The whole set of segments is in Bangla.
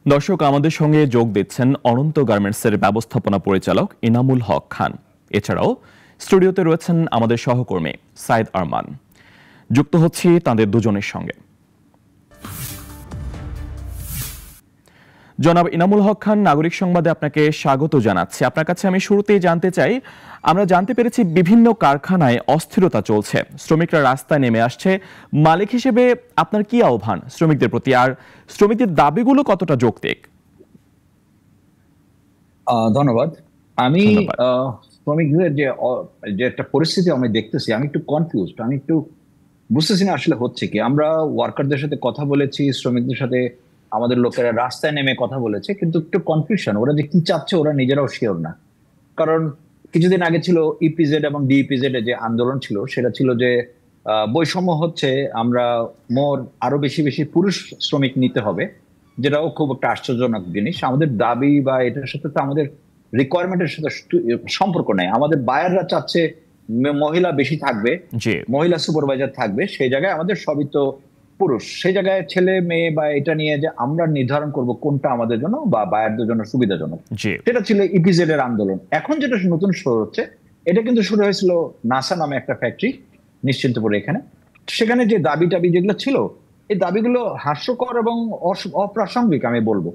দর্শক, আমাদের সঙ্গে যোগ দিচ্ছেন অনন্ত গার্মেন্টসের ব্যবস্থাপনা পরিচালক ইনামুল হক খান। এছাড়াও স্টুডিওতে রয়েছেন আমাদের সহকর্মী সাইদ আরমান। যুক্ত হচ্ছি তাদের দুজনের সঙ্গে। জনাব ইনামুল হক খান, নাগরিক সংবাদে আপনাকে স্বাগত জানাচ্ছি। আপনার কাছে আমি শুরুতেই জানতে চাই, আমরা জানতে পেরেছি বিভিন্ন কারখানায় অস্থিরতা চলছে, শ্রমিকরা রাস্তায় নেমে আসছে। মালিক হিসেবে আপনার কি আহ্বান শ্রমিকদের প্রতি, আর শ্রমিকদের দাবিগুলো কতটা যৌক্তিক? ধন্যবাদ। আমি শ্রমিকদের যে একটা পরিস্থিতি আমি দেখতেছি, আমি একটু কনফিউজড। আমি একটু বুঝতেছি না আসলে হচ্ছে কি। আমরা ওয়ার্কারদের সাথে কথা বলেছি, শ্রমিকদের সাথে আমাদের লোকেরা রাস্তায় নেমে কথা বলেছে, কিন্তু একটু কনফিউশন। ওরা যে কি চাচ্ছে ওরা নিজেরাও শিওর না। কারণ কিছুদিন আগে ছিল ইপিজেড এবং ডিইপিজেড যে আন্দোলন ছিল, সেটা ছিল যে বৈষম্য হচ্ছে, আমরা আরো বেশি বেশি পুরুষ শ্রমিক নিতে হবে, যেটাও খুব একটা আশ্চর্যজনক জিনিস। আমাদের দাবি বা এটার সাথে তো আমাদের রিকোয়ারমেন্টের সাথে সম্পর্ক নেই। আমাদের বায়াররা চাচ্ছে মহিলা বেশি থাকবে, মহিলা সুপারভাইজার থাকবে, সেই জায়গায় আমাদের সবই তো পুরুষ। সেই জায়গায় ছেলে মেয়ে বা এটা নিয়ে যে আমরা নির্ধারণ করব কোনটা আমাদের জন্য বা বায়ারদের জন্য সুবিধাজনক, সেটা ছিল ইপিজেড এর আন্দোলন। এখন যেটা নতুন শুরু হচ্ছে, এটা কিন্তু শুরু হয়েছিল নাসা নামে একটা ফ্যাক্টরি নিশ্চিন্তপুরে এখানে। সেখানে যে দাবি টাবি যেগুলো ছিল, এই দাবিগুলো হাস্যকর এবং অপ্রাসঙ্গিক আমি বলবো।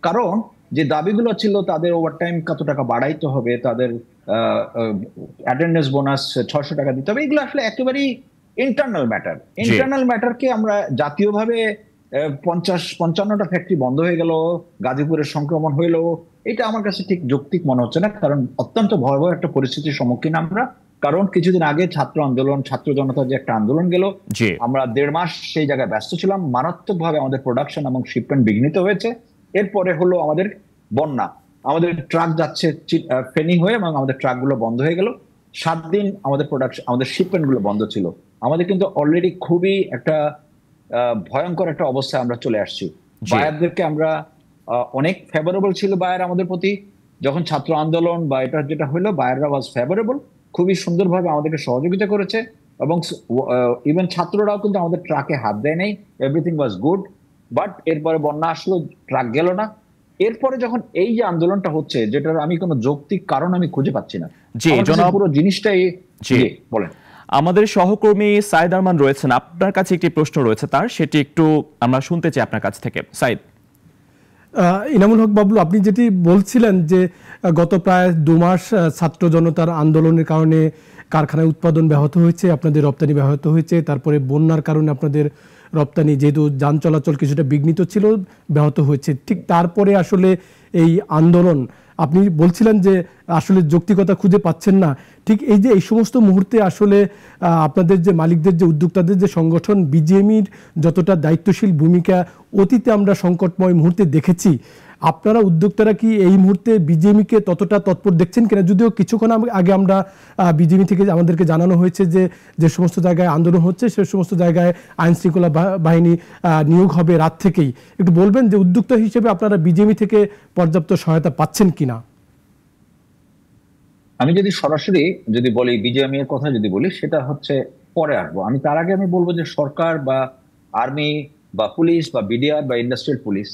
কারণ যে দাবিগুলো ছিল, তাদের ওভারটাইম কত টাকা বাড়াইতে হবে, তাদের অ্যাটেন্ডেন্স বোনাস 600 টাকা দিতে হবে, এগুলো আসলে একেবারেই ইন্টারনাল ম্যাটার। ইন্টারনাল ম্যাটারকে আমরা জাতীয়ভাবে 50-55টা ফ্যাক্টরি বন্ধ হয়ে গেল, গাজীপুরের সংক্রমণ হইলো, এটা আমার কাছে ঠিক যৌক্তিক মনে হচ্ছে না। কারণ অত্যন্ত ভয়াবহ একটা পরিস্থিতির সম্মুখীন আমরা। কারণ কিছুদিন আগে ছাত্র আন্দোলন, ছাত্র জনতা যে একটা আন্দোলন গেল, আমরা 1.5 মাস সেই জায়গায় ব্যস্ত ছিলাম। মারাত্মকভাবে আমাদের প্রোডাকশন এবং শিপমেন্ট বিঘ্নিত হয়েছে। এরপরে হলো আমাদের বন্যা, আমাদের ট্রাক যাচ্ছে ফেনী হয়ে এবং আমাদের ট্রাকগুলো বন্ধ হয়ে গেল। 7 দিন আমাদের প্রোডাকশন, আমাদের শিপমেন্ট গুলো বন্ধ ছিল। আমাদের কিন্তু অলরেডি খুবই একটা ভয়ঙ্কর একটা অবস্থায় আমরা চলে আসছি। বায়ারদেরকে আমরা অনেক ফেভারেবল ছিল বায়ার আমাদের প্রতি। যখন ছাত্র আন্দোলন বা এটা যেটা হলো, বায়াররা ওয়াজ ফেভারেবল, খুবই সুন্দরভাবে আমাদেরকে সহযোগিতা করেছে। এবং ইভেন ছাত্ররাও কিন্তু আমাদের ট্রাকে হাত দেয় নাই, এভরিথিং ওয়াজ গুড। বাট এরপরে বন্যা আসলো, ট্রাক গেল না। এরপরে যখন এই যে আন্দোলনটা হচ্ছে, যেটার আমি কোনো যৌক্তিক কারণ আমি খুঁজে পাচ্ছি না। পুরো জিনিসটাই বলেন। আমাদের সহকর্মী সাইদ আরমান রয়েছেন, আপনার কাছে একটি প্রশ্ন রয়েছে তার, সেটি একটু আমরা শুনতে চাই আপনার কাছ থেকে। সাইদ। ইনামুল হক বাবলু, আপনি যেটি বলছিলেন যে গত প্রায় 2 মাস ছাত্র জনতার আন্দোলনের কারণে কারখানায় উৎপাদন ব্যাহত হয়েছে, আপনাদের রপ্তানি ব্যাহত হয়েছে, তারপরে বন্যার কারণে আপনাদের রপ্তানি, যেহেতু যান চলাচল কিছুটা বিঘ্নিত ছিল, ব্যাহত হয়েছে। ঠিক তারপরে আসলে এই আন্দোলন, আপনি বলছিলেন যে আসলে যৌক্তিকতা খুঁজে পাচ্ছেন না। ঠিক এই যে এই সমস্ত মুহূর্তে আসলে আপনাদের যে মালিকদের, যে উদ্যোক্তাদের যে সংগঠন বিজিএমইর যতটা দায়িত্বশীল ভূমিকা অতীতে আমরা সংকটময় মুহূর্তে দেখেছি, আপনারা উদ্যোক্তারা কি এই মুহূর্তে বিজিএমইকে ততটা তৎপর দেখছেন কিনা? যদিও কিছুক্ষণ আগে আমরা বিজিএমই থেকে আমাদেরকে জানানো হয়েছে যে যে সমস্ত জায়গায় আন্দোলন হচ্ছে সে সমস্ত জায়গায় আইন শৃঙ্খলা বাহিনী নিয়োগ হবে রাত থেকেই। একটু বলবেন যে উদ্যোক্তা হিসেবে আপনারা বিজিএমই থেকে পর্যাপ্ত সহায়তা পাচ্ছেন কিনা? আমি যদি সরাসরি বলি, বিজিএমই এর কথা যদি বলি, সেটা হচ্ছে পরে আসবো। আমি তার আগে আমি বলবো যে সরকার বা আর্মি বা পুলিশ বা বিডিআর বা ইন্ডাস্ট্রিয়াল পুলিশ,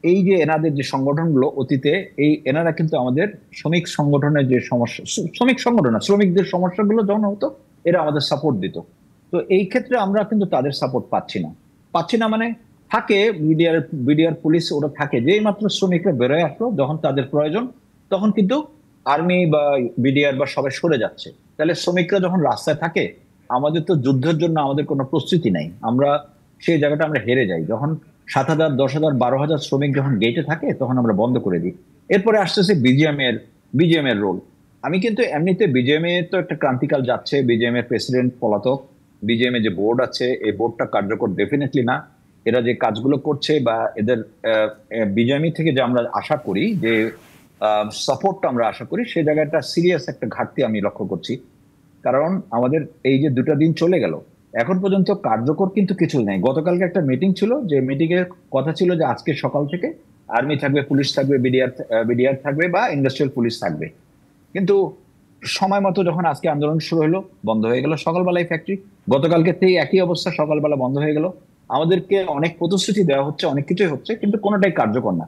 এই যে এনাদের যে সংগঠনগুলো অতীতে, এনারা কিন্তু আমাদের শ্রমিক সংগঠনের যে সমস্যা, শ্রমিকদের সমস্যাগুলো যখন হতো, এরা আমাদের সাপোর্ট দিত। তো এই ক্ষেত্রে আমরা কিন্তু তাদের সাপোর্ট পাচ্ছি না। মানে থাকে বিডিআর পুলিশ, ওরা থাকে, যেই মাত্র শ্রমিকরা বেরোয় আসলো, যখন তাদের প্রয়োজন, তখন কিন্তু আর্মি বা বিডিআর বা সবাই সরে যাচ্ছে। তাহলে শ্রমিকরা যখন রাস্তায় থাকে, আমাদের তো যুদ্ধের জন্য আমাদের কোনো প্রস্তুতি নাই, আমরা সেই জায়গাটা আমরা হেরে যাই। যখন 7,000, 10,000, 12,000 শ্রমিক যখন গেটে থাকে, তখন আমরা বন্ধ করে দিই। এরপরে আসতেছে বিজিএম এর রোল। আমি কিন্তু এমনিতে বিজিএমএ তো একটা ক্রান্তিকাল যাচ্ছে, বিজিএম এর প্রেসিডেন্ট পলাতক, বিজিএম এর যে বোর্ড আছে, এই বোর্ডটা কার্যকর ডেফিনেটলি না। এরা যে কাজগুলো করছে বা এদের বিজিএমই থেকে যে আমরা আশা করি, যে সাপোর্টটা আমরা আশা করি, সেই জায়গাটা সিরিয়াস একটা ঘাটতি আমি লক্ষ্য করছি। কারণ আমাদের এই যে 2টা দিন চলে গেল, এখন পর্যন্ত কার্যকর কিন্তু কিছু নেই। গতকালকে একটা মিটিং ছিল, যে মিটিং এর কথা ছিল যে আজকে সকাল থেকে আর্মি থাকবে, পুলিশ থাকবে, বিডিআর থাকবে বা ইন্ডাস্ট্রিয়াল পুলিশ থাকবে। কিন্তু সময় মতো যখন আজকে আন্দোলন শুরু হলো, বন্ধ হয়ে গেল সকালবেলায় ফ্যাক্টরি। গতকালকে থেকে একই অবস্থা, সকালবেলা বন্ধ হয়ে গেল। আমাদেরকে অনেক প্রতিশ্রুতি দেওয়া হচ্ছে, অনেক কিছুই হচ্ছে, কিন্তু কোনোটাই কার্যকর না।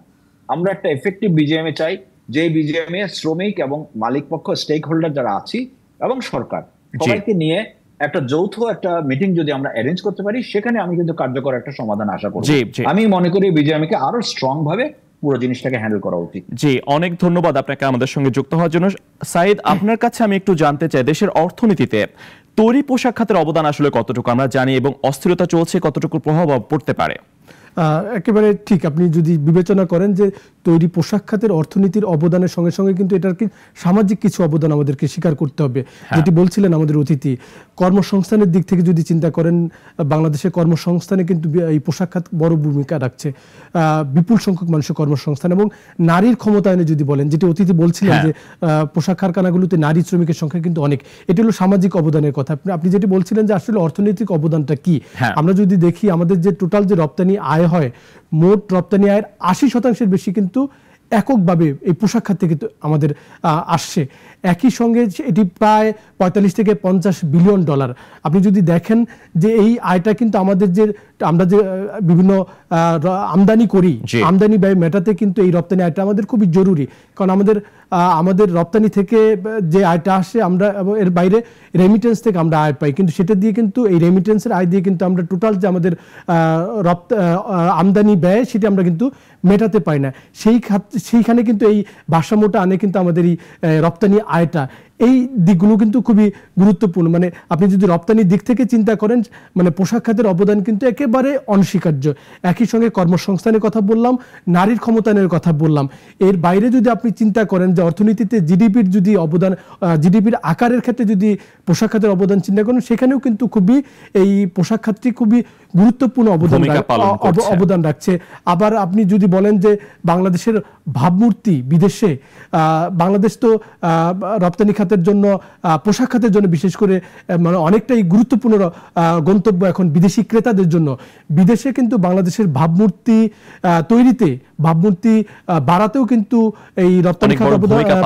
আমরা একটা এফেক্টিভ বিজিএমএ চাই, যে বিজিএমএ শ্রমিক এবং মালিক পক্ষ, স্টেক হোল্ডার যারা আছি এবং সরকার সবাইকে নিয়ে একটা যৌথ একটা মিটিং যদি আমরা অ্যারেঞ্জ করতে পারি, সেখানে আমি কিন্তু কার্যকর একটা সমাধান আশা করব। আমি মনে করি বিজিএমএ কে আরো স্ট্রং ভাবে পুরো জিনিসটাকে হ্যান্ডেল করা উচিত। জি, অনেক ধন্যবাদ আপনাকে আমাদের সঙ্গে যুক্ত হওয়ার জন্য। সাইদ, আপনার কাছে আমি একটু জানতে চাই, দেশের অর্থনীতিতে তৈরি পোশাক খাতের অবদান আসলে কতটুকু আমরা জানি, এবং অস্থিরতা চলছে, কতটুকু প্রভাব পড়তে পারে? একেবারে ঠিক। আপনি যদি বিবেচনা করেন যে তৈরি পোশাক খাতের অর্থনীতির অবদানের সঙ্গে সঙ্গে কিন্তু এটার কি সামাজিক কিছু অবদান আমাদেরকে স্বীকার করতে হবে, যেটি বলছিলেন আমাদের অতিথি। কর্মসংস্থানের দিক থেকে যদি চিন্তা করেন, বাংলাদেশের কর্মসংস্থানে কিন্তু এই পোশাক খাত বড় ভূমিকা রাখছে। বিপুল সংখ্যক মানুষের কর্মসংস্থান এবং নারীর ক্ষমতায়নে যদি বলেন, যেটি অতিথি বলছিলেন যে পোশাক কারখানাগুলোতে নারী শ্রমিকের সংখ্যা কিন্তু অনেক, এটি হলো সামাজিক অবদানের কথা। আপনি যেটি বলছিলেন যে আসলে অর্থনৈতিক অবদানটা কি, আমরা যদি দেখি আমাদের যে টোটাল যে রপ্তানি আয় হয়, মোট রপ্তানি আয়ের 80% বেশি কিন্তু এককভাবে এই পোশাক খাত থেকে আমাদের আসছে। একই সঙ্গে এটি প্রায় 45 থেকে 50 বিলিয়ন ডলার। আপনি যদি দেখেন যে এই আয়টা কিন্তু আমাদের যে আমরা যে বিভিন্ন আমদানি করি, আমদানি ব্যয় মেটাতে কিন্তু এই রপ্তানি আয়টা আমাদের খুবই জরুরি। কারণ আমাদের রপ্তানি থেকে যে আয়টা আসে, আমরা এর বাইরে রেমিটেন্স থেকে আমরা আয় পাই, কিন্তু সেটা দিয়ে কিন্তু এই রেমিটেন্সের আয় দিয়ে কিন্তু আমরা টোটাল যে আমাদের আমদানি ব্যয় সেটি আমরা কিন্তু মেটাতে পারি না। সেইখানে কিন্তু এই ভারসাম্যটা আনে কিন্তু আমাদের এই রপ্তানি আয়টা। এই দিকগুলো কিন্তু খুবই গুরুত্বপূর্ণ। মানে আপনি যদি রপ্তানির দিক থেকে চিন্তা করেন, মানে পোশাক খাতের অবদান কিন্তু একেবারে অনস্বীকার্য। একই সঙ্গে কর্মসংস্থানের কথা বললাম, নারীর ক্ষমতায়নের কথা বললাম। এর বাইরে যদি আপনি চিন্তা করেন যে অর্থনীতিতে জিডিপির যদি অবদান, জিডিপির আকারের ক্ষেত্রে যদি পোশাক খাতের অবদান চিন্তা করেন, সেখানেও কিন্তু খুবই এই পোশাক খাতটি খুবই গুরুত্বপূর্ণ অবদান রাখছে। আবার আপনি যদি বলেন যে বাংলাদেশের ভাবমূর্তি বিদেশে, বাংলাদেশ তো রপ্তানি খাতের জন্য, পোশাক খাতের জন্য বিশেষ করে মানে অনেকটাই গুরুত্বপূর্ণ গন্তব্য এখন বিদেশি ক্রেতাদের জন্য। বিদেশে কিন্তু বাংলাদেশের ভাবমূর্তি তৈরিতে, ভাবমূর্তি বাড়াতেও কিন্তু এই রপ্তানি খাত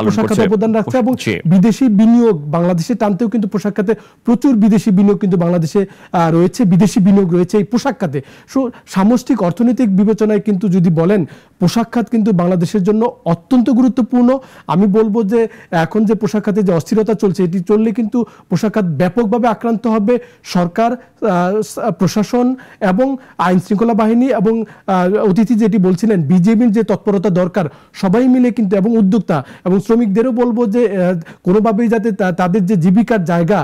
পোশাক খাতে অবদান রাখছে, এবং বিদেশি বিনিয়োগ বাংলাদেশে টানতেও কিন্তু পোশাক খাতে প্রচুর বিদেশি বিনিয়োগ কিন্তু বাংলাদেশে রয়েছে, বিদেশি বিনিয়োগ রয়েছে এই পোশাক খাতে। সামষ্টিক অর্থনৈতিক বিবেচনায় কিন্তু যদি বলেন, পোশাক খাত কিন্তু বাংলাদেশের জন্য অত্যন্ত গুরুত্বপূর্ণ। আমি বলবো যে এখন যে পোশাক খাতে যে অস্থিরতা চলছে, এটি চললে কিন্তু পোশাক খাত ব্যাপকভাবে আক্রান্ত হবে। সরকার, প্রশাসন এবং আইন শৃঙ্খলা বাহিনী এবং অতিথি যেটি বলছিলেন বিজেপির যে তৎপরতা দরকার, সবাই মিলে কিন্তু, এবং উদ্যোক্তা এবং শ্রমিকদেরও বলবো যে কোনোভাবেই যাতে তাদের যে জীবিকার জায়গা,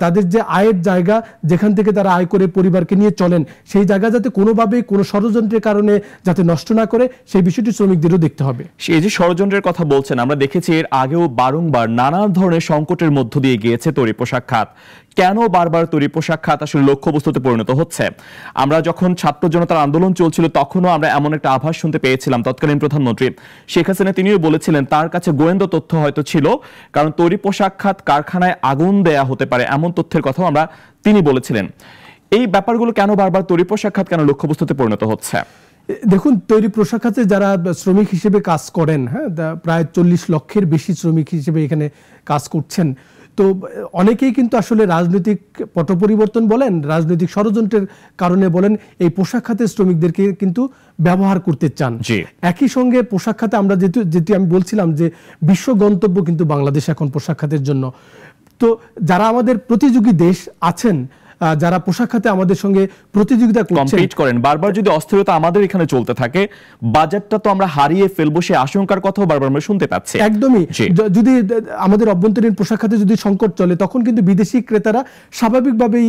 তাদের যে আয়ের জায়গা, যেখান থেকে তারা আয় করে পরিবারকে নিয়ে চলেন, সেই জায়গা যাতে কোনোভাবেই কোনো ষড়যন্ত্রের কারণে যাতে নষ্ট না করে, সেই বিষয়টি শ্রমিকদেরও দেখতে হবে। এই যে ষড়যন্ত্রের কথা বলছেন, আমরা দেখেছি এর আগেও বারংবার নানা ধরনের সংকটের মধ্য দিয়ে গিয়েছে তৈরি পোশাক খাত। কেন বারবার তৈরি পোশাক খাত আসলে লক্ষ্যবস্তুতে পরিণত হচ্ছে? আমরা যখন ছাত্র জনতার আন্দোলন চলছিল, তখনও আমরা এমন একটা আভাস শুনতে পেয়েছিলাম। তৎকালীন প্রধানমন্ত্রী শেখ হাসিনা তিনিও বলেছিলেন তার কাছে গোয়েন্দা তথ্য হয়তো ছিল, কারণ তৈরি পোশাক খাত কারখানায় আগুন দেয়া হতে পারে, এমন তথ্যের কথাও তিনি বলেছিলেন। এই ব্যাপারগুলো কেন বারবার তৈরি পোশাক খাত কেন লক্ষ্যবস্তুতে পরিণত হচ্ছে? দেখুন, তৈরি পোশাক খাতে যারা শ্রমিক হিসেবে কাজ করেন, প্রায় 40 লক্ষের বেশি শ্রমিক হিসেবে এখানে কাজ করছেন। তো অনেকেই কিন্তু আসলে রাজনৈতিক পট পরিবর্তন বলেন, রাজনৈতিক ষড়যন্ত্রের কারণে বলেন, এই পোশাক খাতের শ্রমিকদেরকে কিন্তু ব্যবহার করতে চান। একই সঙ্গে পোশাক খাতে আমরা যেটি আমি বলছিলাম যে বিশ্ব গন্তব্য কিন্তু বাংলাদেশ এখন পোশাক খাতের জন্য। তো যারা আমাদের প্রতিযোগী দেশ আছেন, যারা পোশাক খাতে আমাদের সঙ্গে প্রতিযোগিতা করেন, বারবার যদি অস্থিরতা আমাদের এখানে চলতে থাকে, বাজারটা তো আমরা হারিয়ে ফেলবো, সেই আশঙ্কার কথাও বারবার আমরা শুনতে পাচ্ছি। একদমই, যদি আমাদের অভ্যন্তরীণ পোশাক খাতে যদি সংকট চলে, তখন কিন্তু বিদেশি ক্রেতারা স্বাভাবিকভাবেই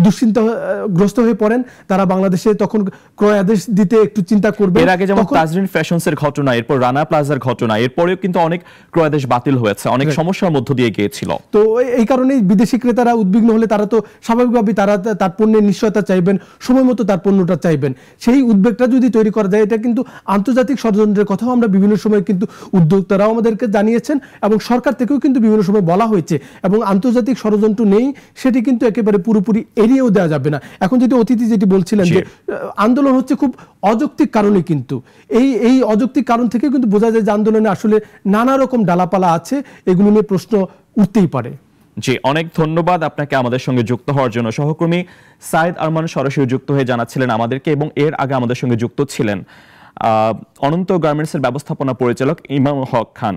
দুশ্চিন্তাগ্রস্ত হয়ে পড়েন। তারা বাংলাদেশে তখন ক্রয় আদেশ দিতে একটু চিন্তা করবে। এর আগে যেমন তাজরিন ফ্যাশনস এর ঘটনা, এরপর রানা প্লাজার ঘটনা, এরপরেও কিন্তু অনেক ক্রয় আদেশ বাতিল হয়েছে, অনেক সমস্যার মধ্য দিয়ে গিয়েছিল। তো এই কারণেই বিদেশি ক্রেতারা উদ্বিগ্ন হলে তারা তো স্বাভাবিকভাবে তারা তার পণ্যের নিশ্চয়তা চাইবেন, সময় মতো তার পণ্যটা চাইবেন। সেই উদ্বেগটা যদি তৈরি করা যায়, এটা কিন্তু আন্তর্জাতিক ষড়যন্ত্রের কথাও আমরা বিভিন্ন সময় কিন্তু উদ্যোক্তারাও আমাদেরকে জানিয়েছেন, এবং সরকার থেকেও কিন্তু বিভিন্ন সময় বলা হয়েছে। এবং আন্তর্জাতিক ষড়যন্ত্র নেই সেটি কিন্তু একেবারে পুরোপুরি এড়িয়েও দেওয়া যাবে না। এখন যেটি অতিথি যেটি বলছিলেন যে আন্দোলন হচ্ছে খুব অযৌক্তিক কারণে, কিন্তু এই অযৌক্তিক কারণ থেকে কিন্তু বোঝা যায় যে আন্দোলনে আসলে নানা রকম ডালাপালা আছে, এগুলো নিয়ে প্রশ্ন উঠতেই পারে। জি, অনেক ধন্যবাদ আপনাকে আমাদের সঙ্গে যুক্ত হওয়ার জন্য। সহকর্মী সাইদ আরমান সরাসরি যুক্ত হয়ে জানাচ্ছিলেন আমাদেরকে, এবং এর আগে আমাদের সঙ্গে যুক্ত ছিলেন অনন্ত গার্মেন্টসের ব্যবস্থাপনা পরিচালক ইমাম হক খান।